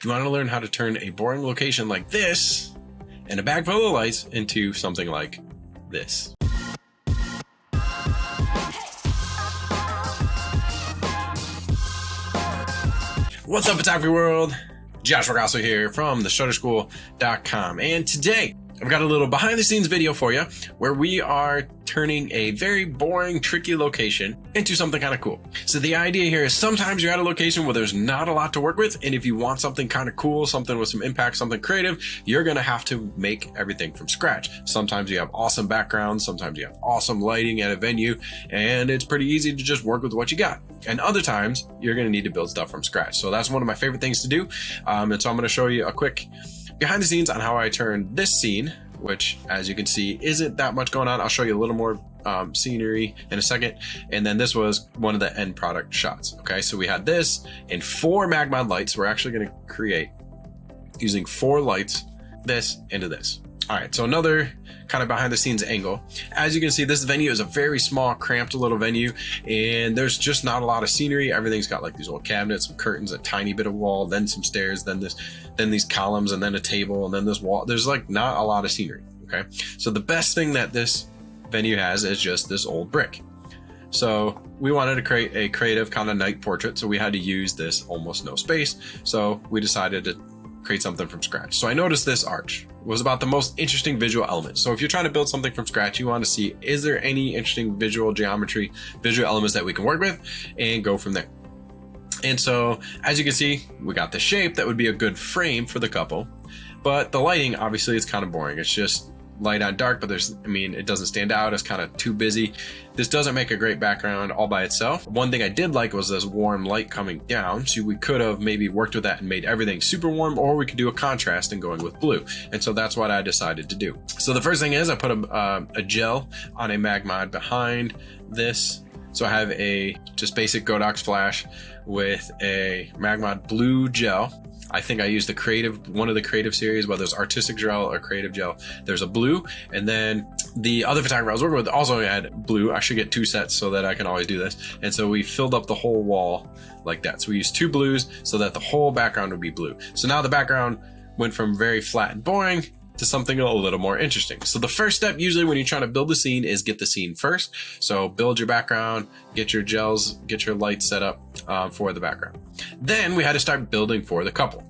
You want to learn how to turn a boring location like this and a bag full of lights into something like this. What's up, photography world? Josh Rogasso here from theshutterschool.com, and today I've got a little behind the scenes video for you where we are turning a very boring, tricky location into something kind of cool. So the idea here is sometimes you're at a location where there's not a lot to work with, and if you want something kind of cool, something with some impact, something creative, you're gonna have to make everything from scratch. Sometimes you have awesome backgrounds, sometimes you have awesome lighting at a venue, and it's pretty easy to just work with what you got. And other times you're gonna need to build stuff from scratch. So that's one of my favorite things to do. And so I'm gonna show you a quick behind the scenes on how I turned this scene, which as you can see isn't that much going on. I'll show you a little more scenery in a second. And then this was one of the end product shots. Okay, so we had this and 4 Magmod lights. We're actually going to create using 4 lights this into this. All right, so another kind of behind the scenes angle. As you can see, this venue is a very small, cramped little venue, and there's just not a lot of scenery. Everything's got like these old cabinets, some curtains, a tiny bit of wall, then some stairs, then these columns, and then a table, and then this wall. There's like not a lot of scenery, okay? So the best thing that this venue has is just this old brick. So we wanted to create a creative kind of night portrait, so we had to use this almost no space. So we decided to create something from scratch. So I noticed this arch was about the most interesting visual element. So if you're trying to build something from scratch, you want to see, is there any interesting visual geometry, visual elements that we can work with, and go from there. And so as you can see, we got the shape that would be a good frame for the couple, but the lighting, obviously, it's kind of boring. It's just light on dark, but it doesn't stand out. It's kind of too busy. This doesn't make a great background all by itself. One thing I did like was this warm light coming down. So we could have maybe worked with that and made everything super warm, or we could do a contrast and going with blue. And so that's what I decided to do. So the first thing is I put a gel on a Magmod behind this. So I have a just basic Godox flash with a Magmod blue gel. I think I used one of the creative series, whether it's artistic gel or creative gel. There's a blue, and then the other photographer I was working with also had blue. I should get 2 sets so that I can always do this. And so we filled up the whole wall like that. So we used 2 blues so that the whole background would be blue. So now the background went from very flat and boring to something a little more interesting. So the first step usually when you're trying to build the scene is get the scene first. So build your background, get your gels, get your lights set up for the background. Then we had to start building for the couple.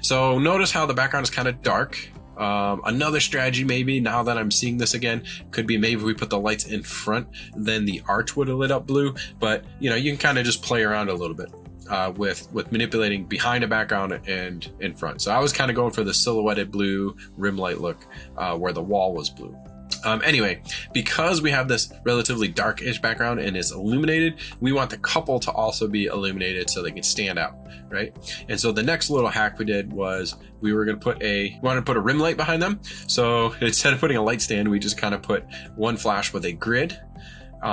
So notice how the background is kind of dark. Another strategy maybe, now that I'm seeing this again, could be maybe we put the lights in front, then the arch would have lit up blue. But you can kind of just play around a little bit with manipulating behind a background and in front. So I was kind of going for the silhouetted blue rim light look where the wall was blue. Anyway, because we have this relatively darkish background and is illuminated, we want the couple to also be illuminated so they can stand out, right? And so the next little hack we did was we wanted to put a rim light behind them. So instead of putting a light stand, we just kind of put one flash with a grid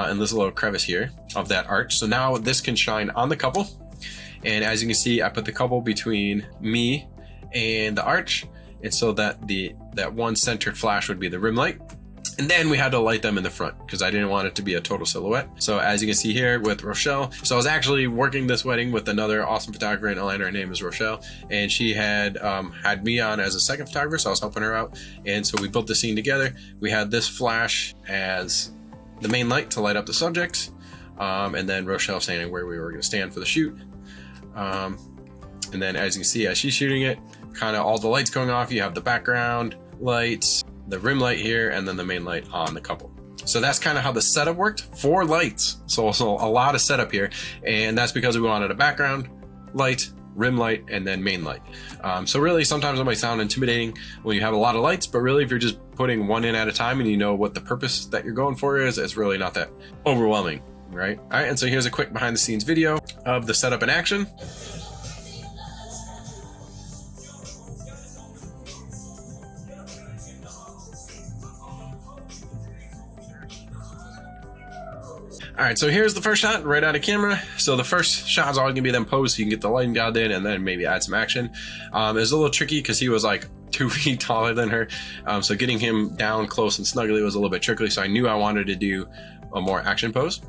in this little crevice here of that arch. So now this can shine on the couple. And as you can see, I put the couple between me and the arch. And so that that one centered flash would be the rim light. And then we had to light them in the front because I didn't want it to be a total silhouette. So as you can see here with Rochelle, so I was actually working this wedding with another awesome photographer in Atlanta. Her name is Rochelle, and she had me on as a second photographer, so I was helping her out. And so we built the scene together. We had this flash as the main light to light up the subject, and then Rochelle standing where we were going to stand for the shoot. And then as you can see, as she's shooting it, kind of all the lights going off. You have the background lights, the rim light here, and then the main light on the couple. So that's kind of how the setup worked. 4 lights, so a lot of setup here, and that's because we wanted a background light, rim light, and then main light. So really, sometimes it might sound intimidating when you have a lot of lights, but really if you're just putting one in at a time and you know what the purpose that you're going for is, it's really not that overwhelming, right? All right, and so here's a quick behind the scenes video of the setup in action. All right, so here's the first shot right out of camera. So the first shot is always gonna be them posed so you can get the lighting dialed in and then maybe add some action. It was a little tricky because he was like 2 feet taller than her. So getting him down close and snuggly was a little bit tricky. So I knew I wanted to do a more action pose.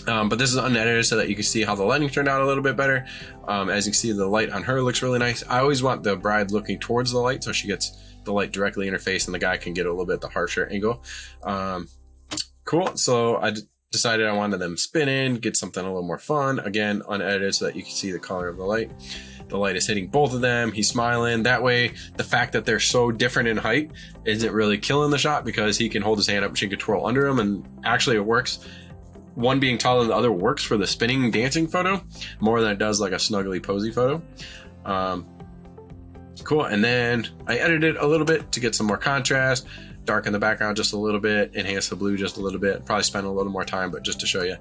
But this is unedited so that you can see how the lighting turned out a little bit better. As you can see, the light on her looks really nice. I always want the bride looking towards the light so she gets the light directly in her face and the guy can get a little bit the harsher angle. Cool. So I decided I wanted them spinning, get something a little more fun. Again, unedited so that you can see the color of the light. The light is hitting both of them. He's smiling. That way, the fact that they're so different in height isn't really killing the shot because he can hold his hand up and she can twirl under him. And actually it works. One being taller than the other works for the spinning dancing photo more than it does like a snuggly posy photo. Cool. And then I edited a little bit to get some more contrast, darken the background just a little bit, enhance the blue just a little bit, probably spend a little more time, but just to show you,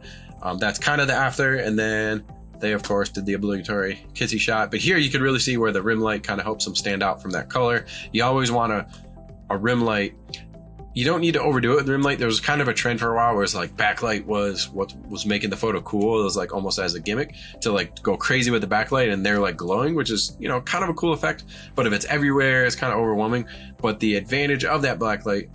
that's kind of the after. And then they of course did the obligatory kissy shot, but here you could really see where the rim light kind of helps them stand out from that color. You always want a rim light. You don't need to overdo it with rim light. There was kind of a trend for a while where it's like backlight was what was making the photo cool. It was like almost as a gimmick to like go crazy with the backlight and they're like glowing, which is, you know, kind of a cool effect. But if it's everywhere, it's kind of overwhelming. But the advantage of that backlight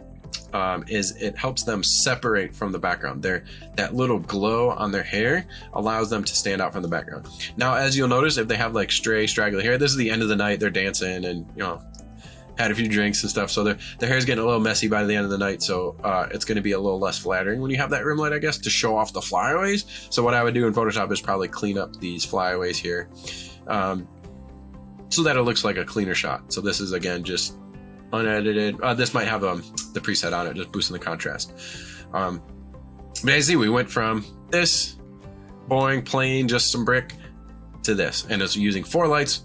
is it helps them separate from the background. That little glow on their hair allows them to stand out from the background. Now, as you'll notice, if they have like stray, straggly hair, this is the end of the night, they're dancing and, you know, had a few drinks and stuff, so their hair's getting a little messy by the end of the night, so it's going to be a little less flattering when you have that rim light, I guess, to show off the flyaways. So what I would do in Photoshop is probably clean up these flyaways here so that it looks like a cleaner shot. So this is, again, just unedited. This might have the preset on it, just boosting the contrast. But as you see, we went from this boring, plain, just some brick, to this. And it's using 4 lights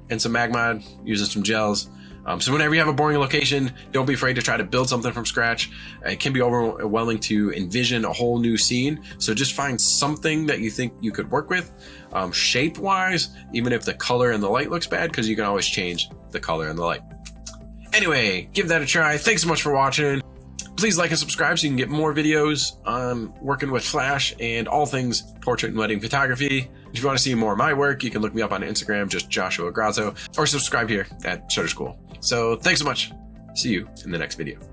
and some Magmod, using some gels. So whenever you have a boring location, don't be afraid to try to build something from scratch. It can be overwhelming to envision a whole new scene. So just find something that you think you could work with, shape-wise, even if the color and the light looks bad, because you can always change the color and the light. Anyway, give that a try. Thanks so much for watching. Please like and subscribe so you can get more videos on working with Flash and all things portrait and wedding photography. If you want to see more of my work, you can look me up on Instagram, just Joshua Grazzo, or subscribe here at Shutter School. So thanks so much. See you in the next video.